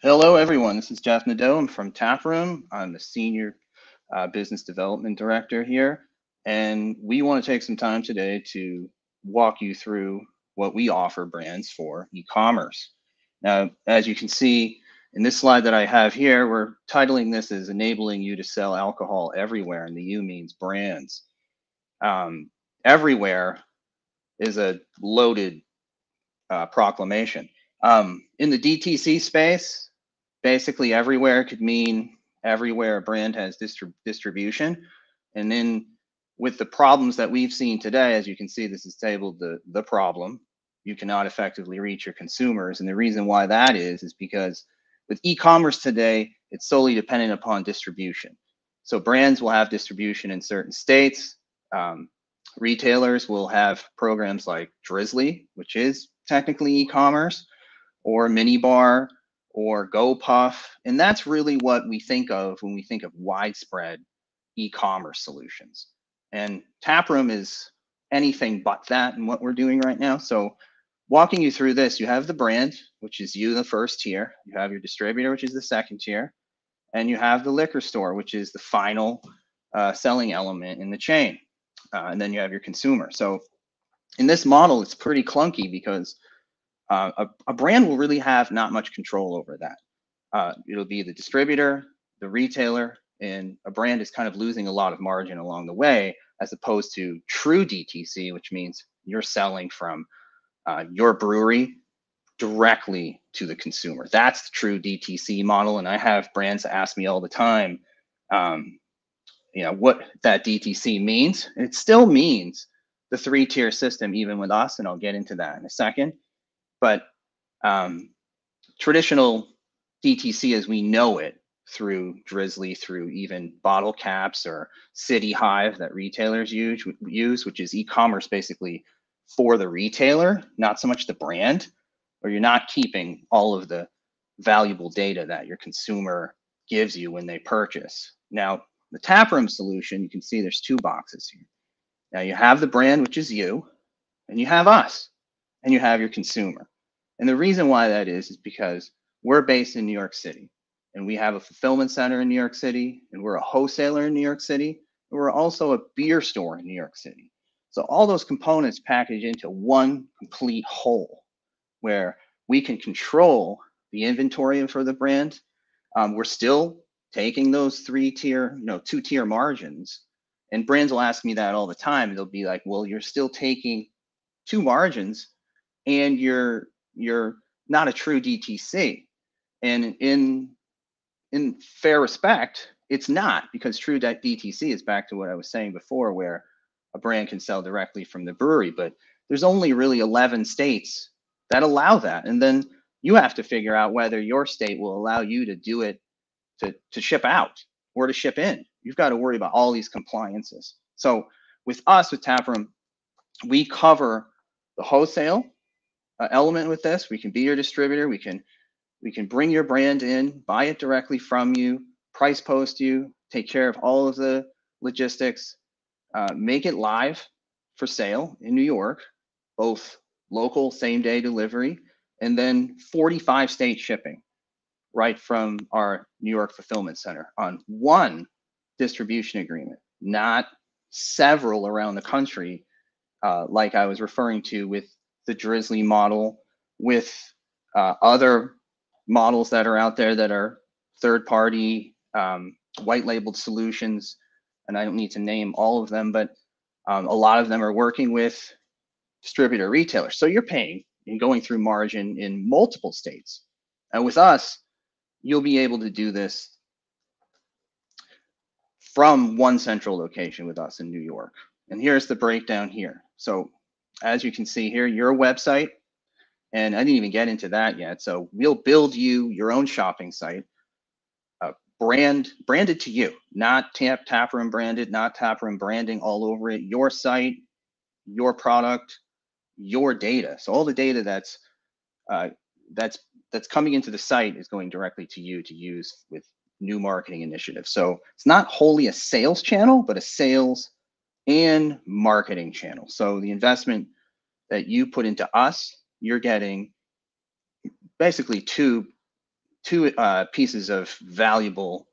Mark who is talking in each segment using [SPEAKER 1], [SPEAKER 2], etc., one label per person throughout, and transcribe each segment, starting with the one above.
[SPEAKER 1] Hello, everyone. This is Jeff Nedeau. I'm from TapRm. I'm the Senior Business Development Director here. And we want to take some time today to walk you through what we offer brands for e-commerce. Now, as you can see in this slide that I have here, we're titling this as Enabling You to Sell Alcohol Everywhere, and the U means brands. Everywhere is a loaded proclamation. In the DTC space, basically everywhere could mean everywhere a brand has distribution. And then with the problems that we've seen today, as you can see, this is labeled the problem. You cannot effectively reach your consumers. And the reason why that is because with e-commerce today, it's solely dependent upon distribution. So brands will have distribution in certain states. Retailers will have programs like Drizzly, which is technically e-commerce, or Minibar, or GoPuff. And that's really what we think of when we think of widespread e-commerce solutions. And TapRm is anything but that in what we're doing right now. So walking you through this, you have the brand, which is you, the first tier. You have your distributor, which is the second tier. And you have the liquor store, which is the final selling element in the chain. And then you have your consumer. So in this model, it's pretty clunky because a brand will really have not much control over that. It'll be the distributor, the retailer, and a brand is kind of losing a lot of margin along the way, as opposed to true DTC, which means you're selling from your brewery directly to the consumer. That's the true DTC model. And I have brands that ask me all the time, what that DTC means. And it still means the 3-tier system, even with us, and I'll get into that in a second. But traditional DTC as we know it, through Drizzly, through even bottle caps or City Hive that retailers use, which is e-commerce basically for the retailer, not so much the brand, or you're not keeping all of the valuable data that your consumer gives you when they purchase. Now, the TapRm solution, you can see there's 2 boxes here. Now you have the brand, which is you, and you have us, and you have your consumer. And the reason why that is because we're based in New York City, and we have a fulfillment center in New York City, and we're a wholesaler in New York City, and we're also a beer store in New York City. So all those components package into one complete whole where we can control the inventory for the brand. We're still taking those 3-tier, 2-tier margins. And brands will ask me that all the time. They'll be like, well, you're still taking 2 margins and you're not a true DTC. And in fair respect, it's not, because true DTC is back to what I was saying before, where a brand can sell directly from the brewery, but there's only really 11 states that allow that. And then you have to figure out whether your state will allow you to do it, to ship out or to ship in. You've got to worry about all these compliances. So with us, with TapRm, we cover the wholesale element with this. We can be your distributor. We can bring your brand in, buy it directly from you, price post you, take care of all of the logistics, make it live for sale in New York, both local same-day delivery, and then 45 state shipping right from our New York fulfillment center on one distribution agreement, not several around the country, like I was referring to with the Drizzly model, with other models that are out there that are third-party white labeled solutions. And I don't need to name all of them, but a lot of them are working with distributor retailers. So you're paying and going through margin in multiple states. And with us, you'll be able to do this from one central location with us in New York. And here's the breakdown here. So as you can see here, your website, and I didn't even get into that yet. So we'll build you your own shopping site, branded to you, not TapRm branded, not TapRm branding all over it. Your site, your product, your data. So all the data that's coming into the site is going directly to you to use with new marketing initiatives. So it's not wholly a sales channel, but a sales and marketing channel. So the investment that you put into us, you're getting basically two two pieces of valuable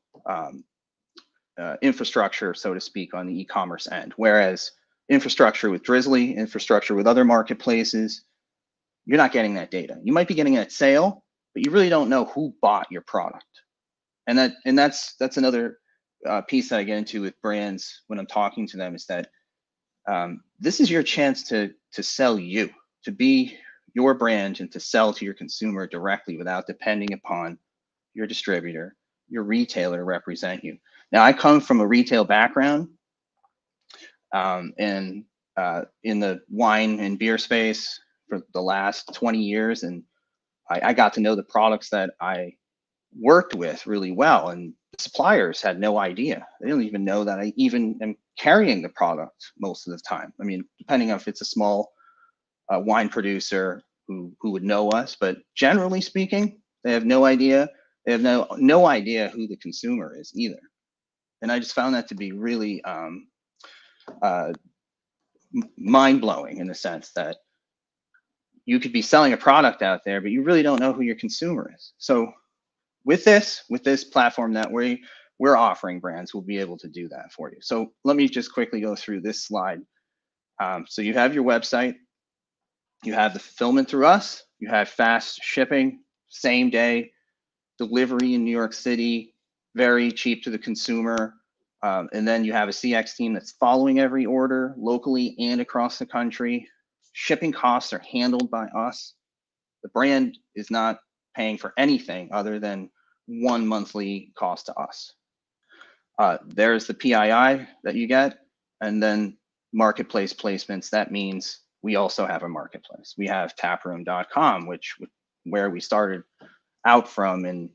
[SPEAKER 1] infrastructure, so to speak, on the e-commerce end. Whereas infrastructure with Drizzly, infrastructure with other marketplaces, you're not getting that data. You might be getting that sale, but you really don't know who bought your product. And that's another piece that I get into with brands when I'm talking to them, is that this is your chance to sell you, to be your brand and to sell to your consumer directly without depending upon your distributor, your retailer to represent you. Now, I come from a retail background, and in the wine and beer space for the last 20 years, and I got to know the products that I worked with really well, and suppliers had no idea. They didn't even know that I even am carrying the product most of the time. I mean, depending on if it's a small wine producer who would know us, but generally speaking, they have no idea. They have no idea who the consumer is either. And I just found that to be really mind-blowing, in the sense that you could be selling a product out there, but you really don't know who your consumer is. So with this platform that we're offering, brands will be able to do that for you. So let me just quickly go through this slide. So you have your website, you have the fulfillment through us, you have fast shipping, same day delivery in New York City, very cheap to the consumer. And then you have a CX team that's following every order locally and across the country. Shipping costs are handled by us. The brand is not paying for anything other than one monthly cost to us. There's the PII that you get, and then marketplace placements. That means we also have a marketplace. We have TapRm.com, where we started out from in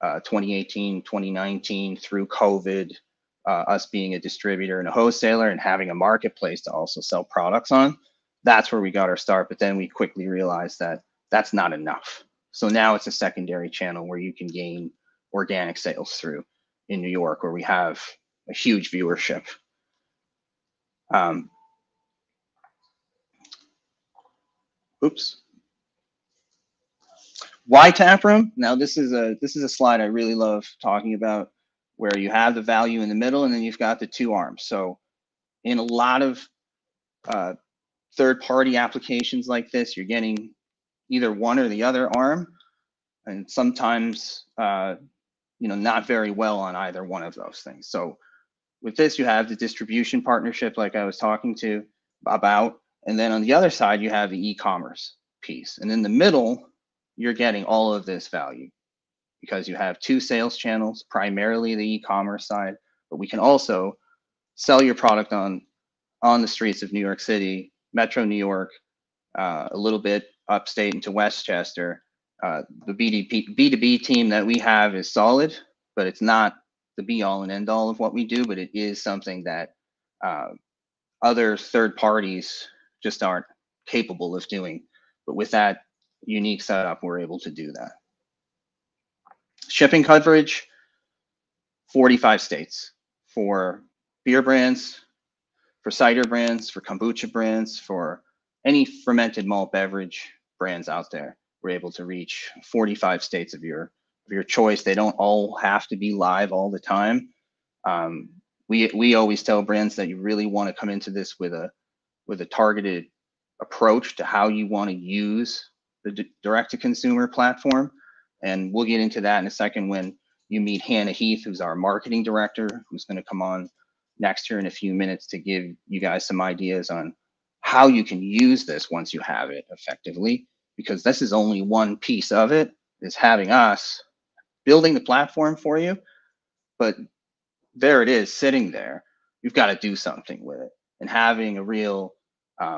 [SPEAKER 1] 2018, 2019 through COVID, us being a distributor and a wholesaler and having a marketplace to also sell products on. That's where we got our start, but then we quickly realized that that's not enough. So now it's a secondary channel where you can gain organic sales through in New York, where we have a huge viewership. Oops. Why TapRm? Now this is a slide I really love talking about, where you have the value in the middle and then you've got the two arms. So in a lot of third-party applications like this, you're getting either one or the other arm, and sometimes not very well on either one of those things. So with this, you have the distribution partnership like I was talking to about, and then on the other side, you have the e-commerce piece. And in the middle, you're getting all of this value because you have two sales channels, primarily the e-commerce side, but we can also sell your product on the streets of New York City, Metro New York, a little bit upstate into Westchester. The B2B team that we have is solid, but it's not the be all and end all of what we do, but it is something that other third parties just aren't capable of doing. But with that unique setup, we're able to do that. Shipping coverage, 45 states for beer brands, for cider brands, for kombucha brands, for any fermented malt beverage brands out there. We're able to reach 45 states of your choice. They don't all have to be live all the time. We always tell brands that you really want to come into this with a targeted approach to how you want to use the direct-to-consumer platform. And we'll get into that in a second when you meet Hannah Heath, who's our marketing director, who's going to come on next year in a few minutes to give you guys some ideas on how you can use this once you have it effectively, because this is only one piece of it, is having us building the platform for you, but there it is sitting there. You've got to do something with it, and having a real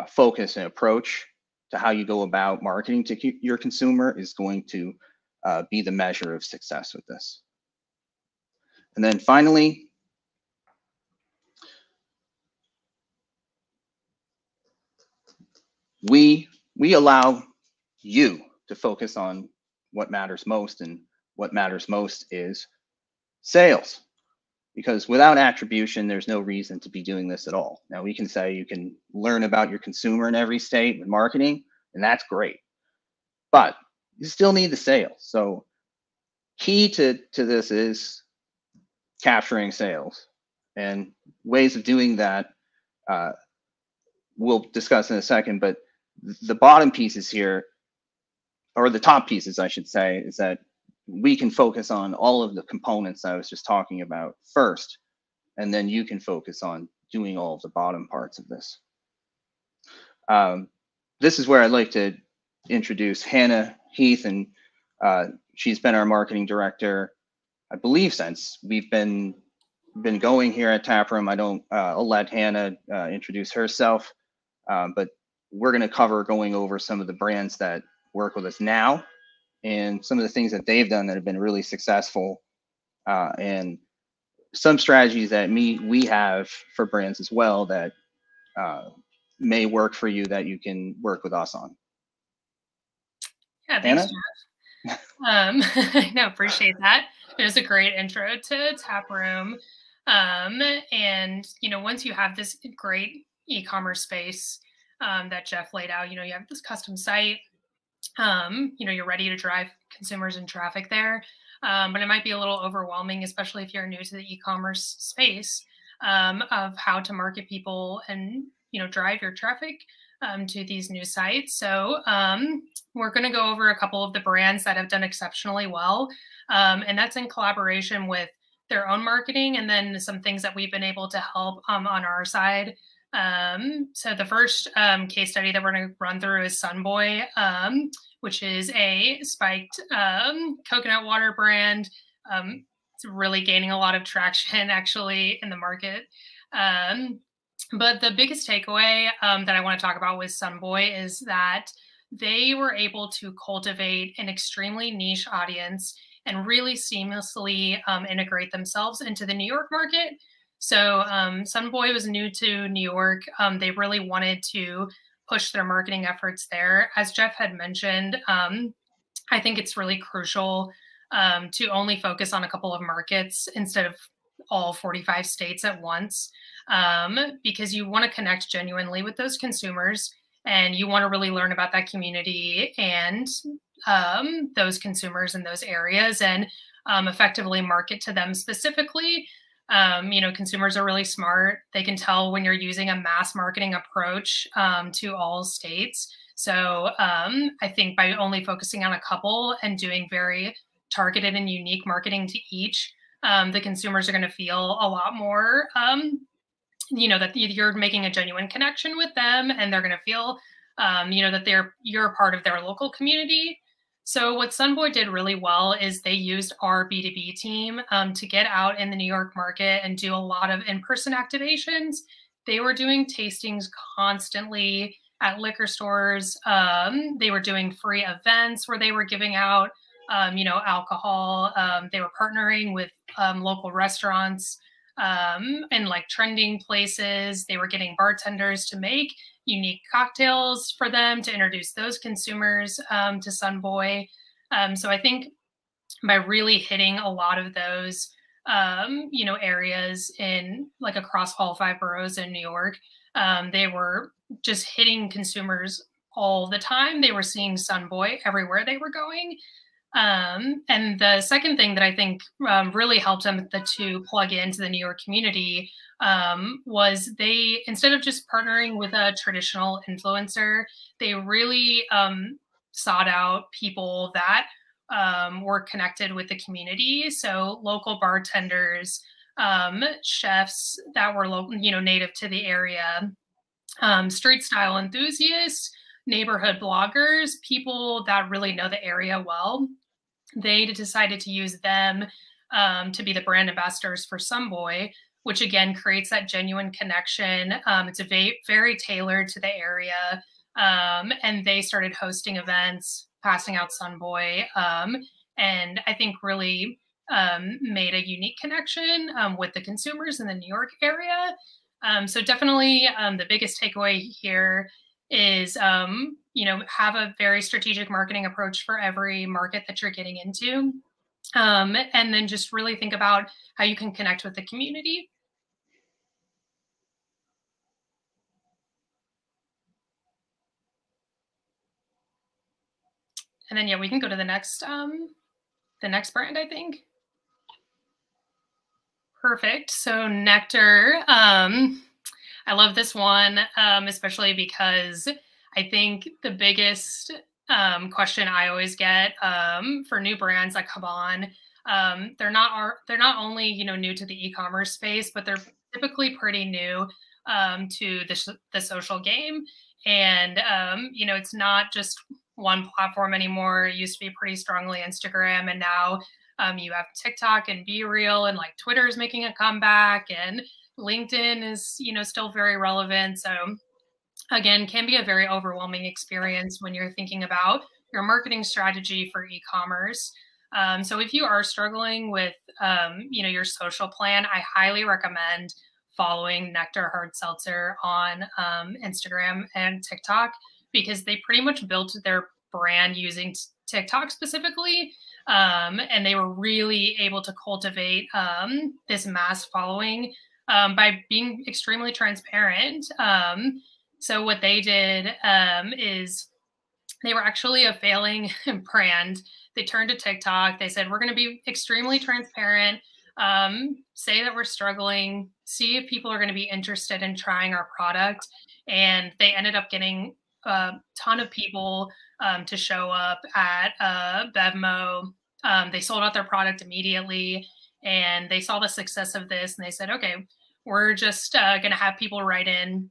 [SPEAKER 1] focus and approach to how you go about marketing to your consumer is going to be the measure of success with this. And then finally, we allow you to focus on what matters most, and what matters most is sales. Because without attribution, there's no reason to be doing this at all. Now, we can say you can learn about your consumer in every state with marketing, and that's great. But you still need the sales. So key to this is capturing sales, and ways of doing that we'll discuss in a second. But the bottom pieces here, or the top pieces, I should say, is that we can focus on all of the components I was just talking about first, and then you can focus on doing all of the bottom parts of this. This is where I'd like to introduce Hannah Heath, and she's been our marketing director, I believe, since we've been going here at TapRm. I'll let Hannah introduce herself, but we're going to cover going over some of the brands that work with us now and some of the things that they've done that have been really successful, and some strategies that we have for brands as well that may work for you that you can work with us on.
[SPEAKER 2] Yeah, thanks, Jeff. No, appreciate that. It was a great intro to TapRm. And, once you have this great e-commerce space that Jeff laid out, you have this custom site, you're ready to drive consumers and traffic there. But it might be a little overwhelming, especially if you're new to the e-commerce space, of how to market people and, drive your traffic to these new sites. So we're going to go over a couple of the brands that have done exceptionally well. And that's in collaboration with their own marketing, and then some things that we've been able to help on our side. So the first case study that we're going to run through is Sunboy, which is a spiked coconut water brand. It's really gaining a lot of traction actually in the market. But the biggest takeaway that I want to talk about with Sunboy is that they were able to cultivate an extremely niche audience and really seamlessly integrate themselves into the New York market. So Sunboy was new to New York. They really wanted to push their marketing efforts there. As Jeff had mentioned, I think it's really crucial to only focus on a couple of markets instead of all 45 states at once, because you want to connect genuinely with those consumers, and you want to really learn about that community and those consumers in those areas, and effectively market to them specifically. Consumers are really smart. They can tell when you're using a mass marketing approach to all states. So I think by only focusing on a couple and doing very targeted and unique marketing to each, the consumers are going to feel a lot more, that you're making a genuine connection with them, and they're going to feel, that you're a part of their local community. So what Sunboy did really well is they used our B2B team to get out in the New York market and do a lot of in-person activations. They were doing tastings constantly at liquor stores. They were doing free events where they were giving out, alcohol. They were partnering with local restaurants and like trending places. They were getting bartenders to make unique cocktails for them to introduce those consumers to Sunboy. So I think by really hitting a lot of those, areas in like across all 5 boroughs in New York, they were just hitting consumers all the time. They were seeing Sunboy everywhere they were going. And the second thing that I think really helped them to plug into the New York community was they, instead of just partnering with a traditional influencer, they really sought out people that were connected with the community. So local bartenders, chefs that were local, native to the area, street style enthusiasts, neighborhood bloggers, people that really know the area well. They decided to use them to be the brand ambassadors for Sunboy, which again creates that genuine connection. It's very tailored to the area. And they started hosting events, passing out Sunboy, and I think really made a unique connection with the consumers in the New York area. So definitely the biggest takeaway here is, have a very strategic marketing approach for every market that you're getting into. And then just really think about how you can connect with the community. And then, yeah, we can go to the next the next brand, I think. Perfect. So NECTAR, I love this one, especially because I think the biggest question I always get for new brands that come on, they're not only, you know, new to the e-commerce space, but they're typically pretty new to the social game. And you know, it's not just one platform anymore. It used to be pretty strongly Instagram, and now you have TikTok and Be Real, and like Twitter is making a comeback, and LinkedIn is, you know, still very relevant. So again, can be a very overwhelming experience when you're thinking about your marketing strategy for e-commerce. So if you are struggling with, you know, your social plan, I highly recommend following NECTAR Hard Seltzer on Instagram and TikTok, because they pretty much built their brand using TikTok specifically. And they were really able to cultivate this mass following by being extremely transparent. So what they did is they were actually a failing brand. They turned to TikTok. They said, we're going to be extremely transparent, say that we're struggling, see if people are going to be interested in trying our product. And they ended up getting a ton of people to show up at BevMo. They sold out their product immediately, and they saw the success of this, and they said, okay, we're just going to have people write in,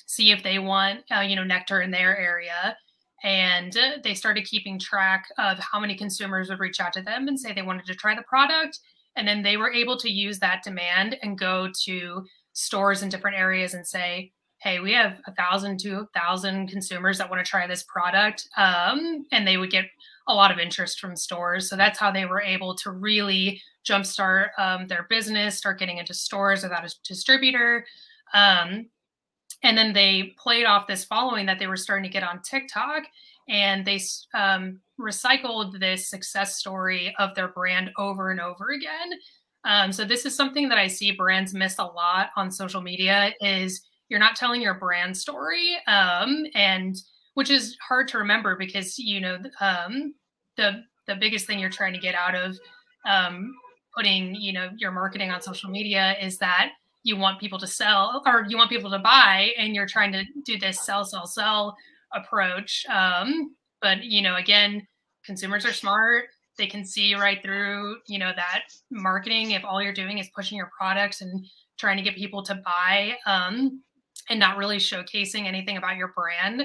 [SPEAKER 2] see if they want, you know, NECTAR in their area. And they started keeping track of how many consumers would reach out to them and say they wanted to try the product. And then they were able to use that demand and go to stores in different areas and say, hey, we have 1,000 to 2,000 consumers that want to try this product. And they would get a lot of interest from stores. So that's how they were able to really jumpstart their business, start getting into stores without a distributor. And then they played off this following that they were starting to get on TikTok, and they recycled this success story of their brand over and over again. So this is something that I see brands miss a lot on social media, is you're not telling your brand story, and which is hard to remember because, you know, the biggest thing you're trying to get out of putting, you know, your marketing on social media is that you want people to sell, or you want people to buy, and you're trying to do this sell approach. But, you know, again, consumers are smart. They can see right through, you know, that marketing if all you're doing is pushing your products and trying to get people to buy and not really showcasing anything about your brand.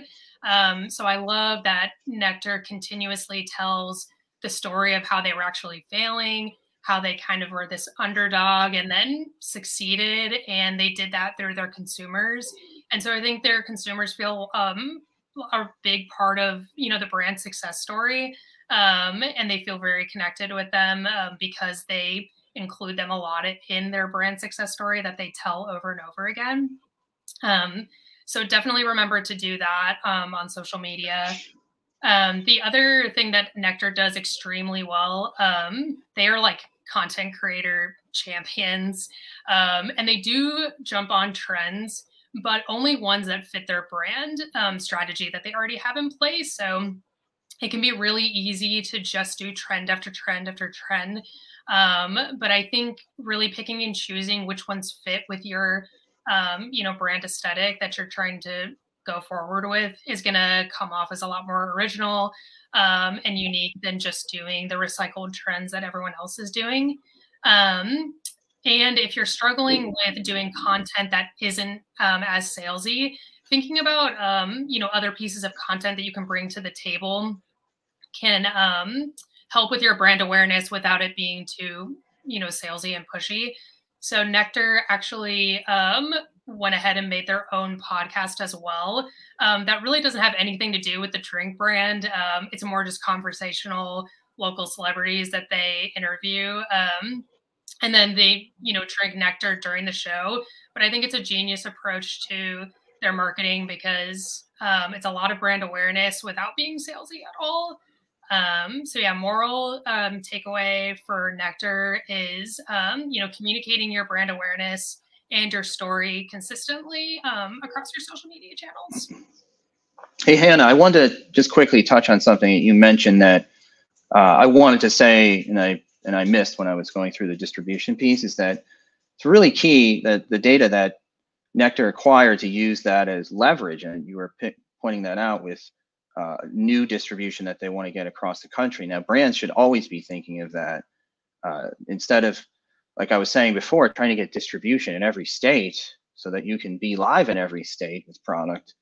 [SPEAKER 2] So I love that NECTAR continuously tells the story of how they were actually failing, how they kind of were this underdog and then succeeded. And they did that through their consumers. And so I think their consumers feel a big part of, you know, the brand success story. And they feel very connected with them because they include them a lot in their brand success story that they tell over and over again. So definitely remember to do that on social media. The other thing that NECTAR does extremely well, they are like content creator champions, and they do jump on trends, but only ones that fit their brand strategy that they already have in place. So it can be really easy to just do trend after trend after trend. But I think really picking and choosing which ones fit with your, you know, brand aesthetic that you're trying to go forward with is going to come off as a lot more original and unique than just doing the recycled trends that everyone else is doing. And if you're struggling with doing content that isn't as salesy, thinking about, you know, other pieces of content that you can bring to the table can help with your brand awareness without it being too, you know, salesy and pushy. So NECTAR actually went ahead and made their own podcast as well. That really doesn't have anything to do with the drink brand. It's more just conversational local celebrities that they interview. And then they, you know, drink NECTAR during the show. But I think it's a genius approach to their marketing because it's a lot of brand awareness without being salesy at all. So yeah, moral takeaway for NECTAR is, you know, communicating your brand awareness and your story consistently across your social media channels.
[SPEAKER 1] Hey, Hannah, I wanted to just quickly touch on something you mentioned that I wanted to say, and I missed when I was going through the distribution piece, is that it's really key that the data that NECTAR acquired to use that as leverage, and you were pointing that out with new distribution that they want to get across the country. Now, brands should always be thinking of that instead of, like I was saying before, trying to get distribution in every state so that you can be live in every state with product.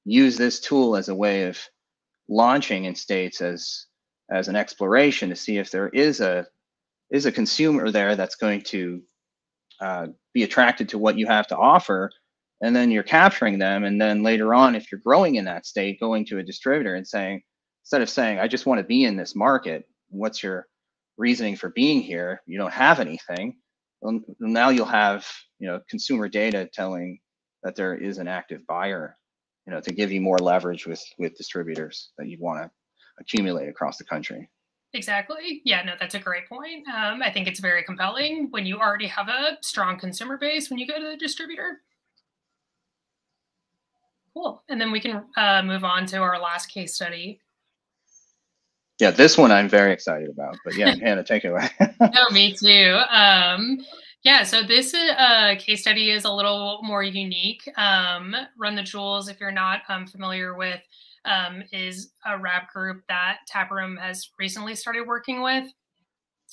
[SPEAKER 1] Use this tool as a way of launching in states as an exploration to see if there is a consumer there that's going to be attracted to what you have to offer, and then you're capturing them. And then later on, if you're growing in that state, going to a distributor and saying, instead of saying, I just want to be in this market, what's your reasoning for being here? You don't have anything. Well, now you'll have, consumer data telling that there is an active buyer, to give you more leverage with distributors that you want to accumulate across the country.
[SPEAKER 2] Exactly. Yeah, no, that's a great point. I think it's very compelling when you already have a strong consumer base when you go to the distributor. Cool. And then we can move on to our last case study.
[SPEAKER 1] Yeah, this one I'm very excited about, but yeah, Hannah, take it away.
[SPEAKER 2] No, me too. Yeah, so this case study is a little more unique. Run the Jewels, if you're not familiar with, is a rap group that TapRm has recently started working with.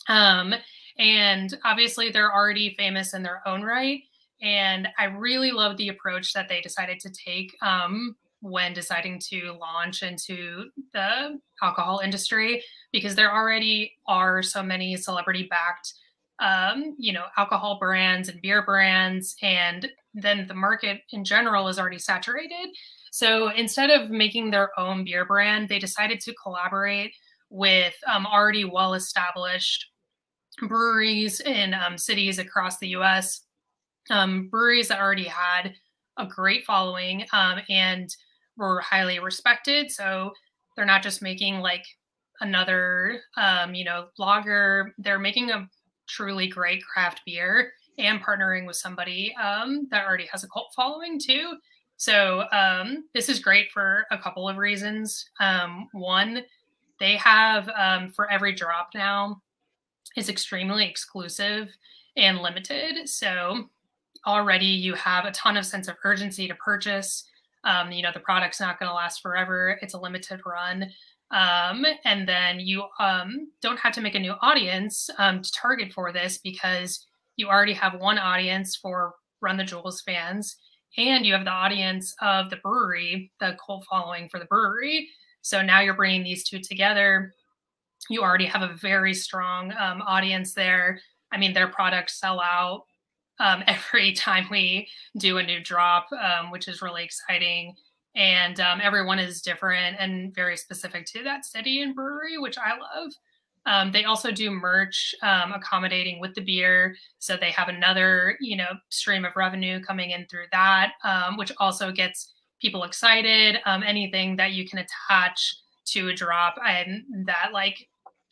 [SPEAKER 2] And obviously they're already famous in their own right. And I really love the approach that they decided to take when deciding to launch into the alcohol industry, because there already are so many celebrity-backed, alcohol brands and beer brands, and then the market in general is already saturated. So instead of making their own beer brand, they decided to collaborate with already well-established breweries in cities across the U.S., breweries that already had a great following and were highly respected. So they're not just making like another, lager. They're making a truly great craft beer and partnering with somebody that already has a cult following too. So this is great for a couple of reasons. One, they have for every drop now is extremely exclusive and limited. So already you have a ton of sense of urgency to purchase. The product's not going to last forever. It's a limited run. And then you don't have to make a new audience to target for this, because you already have one audience for Run the Jewels fans, and you have the audience of the brewery, the cult following for the brewery. So now you're bringing these two together. You already have a very strong audience there. I mean, their products sell out every time we do a new drop, which is really exciting. And everyone is different and very specific to that city and brewery, which I love. They also do merch accommodating with the beer. So they have another, stream of revenue coming in through that, which also gets people excited. Anything that you can attach to a drop and that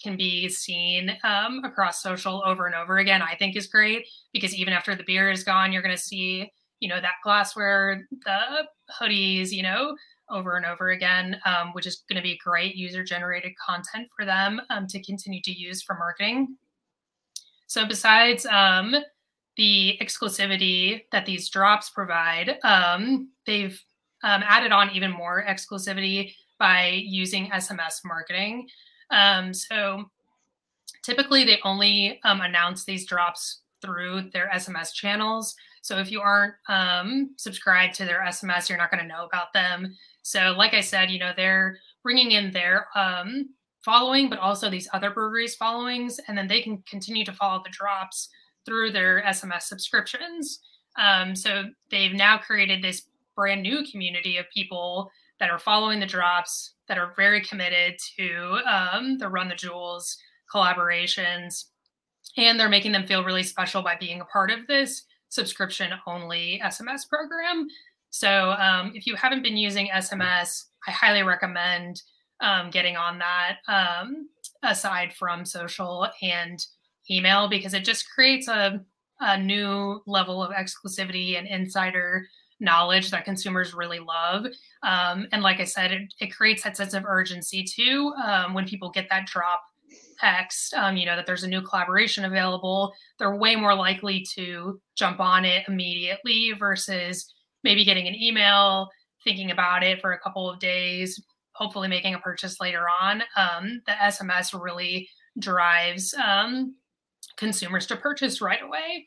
[SPEAKER 2] can be seen across social over and over again, I think is great, because even after the beer is gone, you're going to see, that glassware, the hoodies, over and over again, which is going to be great user-generated content for them to continue to use for marketing. So besides the exclusivity that these drops provide, they've added on even more exclusivity by using SMS marketing. So typically they only announce these drops through their SMS channels. So if you aren't subscribed to their SMS, you're not going to know about them. So like I said, they're bringing in their following, but also these other breweries' followings, and then they can continue to follow the drops through their SMS subscriptions. So they've now created this brand new community of people that are following the drops, that are very committed to the Run the Jewels collaborations, and they're making them feel really special by being a part of this subscription-only SMS program. So if you haven't been using SMS, I highly recommend getting on that aside from social and email, because it just creates a new level of exclusivity and insider knowledge that consumers really love. And like I said, it creates that sense of urgency too. When people get that drop text, that there's a new collaboration available, they're way more likely to jump on it immediately versus maybe getting an email, thinking about it for a couple of days, hopefully making a purchase later on. The SMS really drives consumers to purchase right away.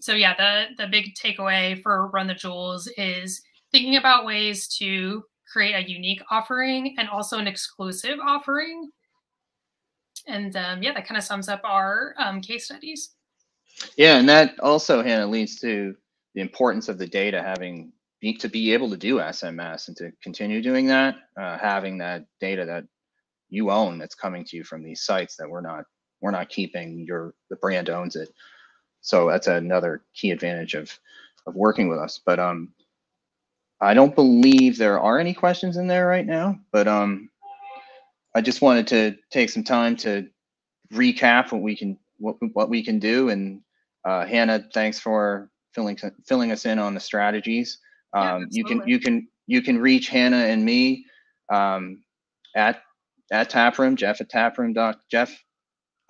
[SPEAKER 2] So yeah, the big takeaway for Run the Jewels is thinking about ways to create a unique offering and also an exclusive offering. And yeah, that kind of sums up our case studies.
[SPEAKER 1] Yeah, and that also, Hannah, leads to the importance of the data to be able to do SMS and to continue doing that, having that data that you own that's coming to you from these sites that we're not keeping. The brand owns it. So that's another key advantage of working with us. But I don't believe there are any questions in there right now, but I just wanted to take some time to recap what we can do. And Hannah, thanks for filling us in on the strategies.
[SPEAKER 2] Yeah,
[SPEAKER 1] you can reach Hannah and me at TapRm, Jeff at TapRm,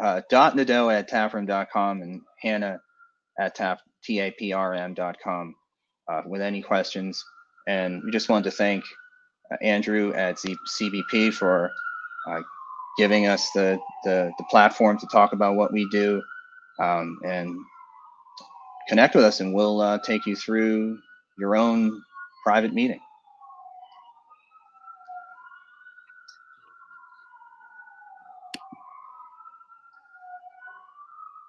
[SPEAKER 1] Nedeau at TapRm.com, and Hannah at TAPRM.com with any questions. And we just wanted to thank Andrew at CBP for giving us the platform to talk about what we do, and connect with us, and we'll take you through your own private meeting.